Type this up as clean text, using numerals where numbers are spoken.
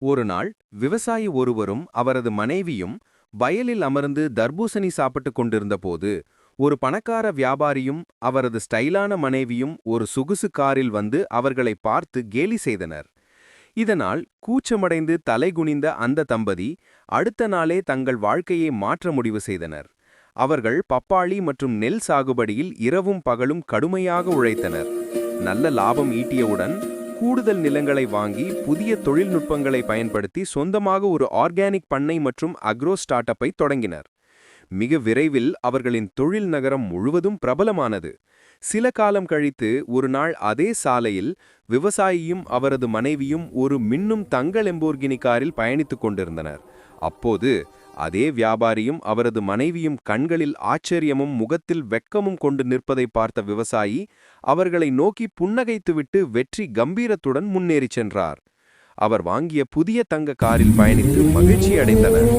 ஒரு நாள் விவசாயி ஒருவரும் அவரது மனைவியும் வயலில் அமர்ந்து தர்பூசணி சாப்பிட்டுக் கொண்டிருந்தபோது ஒரு பணக்கார வியாபாரியும் அவரது ஸ்டைலான மனைவியும் ஒரு சொகுசு காரில் வந்து அவர்களை பார்த்து கேலி செய்தனர். இதனால் கூச்சமடைந்து தலைகுனிந்த அந்த தம்பதி அடுத்த நாளே தங்கள் வாழ்க்கையை மாற்ற முடிவு செய்தனர். அவர்கள் பப்பாளி மற்றும் நெல் சாகுபடியில் இரவும் பகலும் கடுமையாக உழைத்தனர். நல்ல லாபம் ஈட்டியவுடன் கூடுதல் நிலங்களை வாங்கி புதிய தொழில்நுட்பங்களை பயன்படுத்தி சொந்தமாக ஒரு ஆர்கானிக் பண்ணை மற்றும் அக்ரோ ஸ்டார்ட் அப்பை தொடங்கினர். மிக விரைவில் அவர்களின் தொழில் நகரம் முழுவதும் பிரபலமானது. சில காலம் கழித்து ஒரு நாள் அதே சாலையில் விவசாயியும் அவரது மனைவியும் ஒரு மின்னும் தங்க லெம்போர்கினி காரில் பயணித்துக் கொண்டிருந்தனர். அப்போது அதே வியாபாரியும் அவரது மனைவியும் கண்களில் ஆச்சரியமும் முகத்தில் வெட்கமும் கொண்டு நிற்பதை பார்த்த விவசாயி அவர்களை நோக்கி புன்னகைத்துவிட்டு வெற்றி கம்பீரத்துடன் முன்னேறிச் சென்றார். அவர் வாங்கிய புதிய தங்க காரில் பயணித்து மகிழ்ச்சி அடைந்தனர்.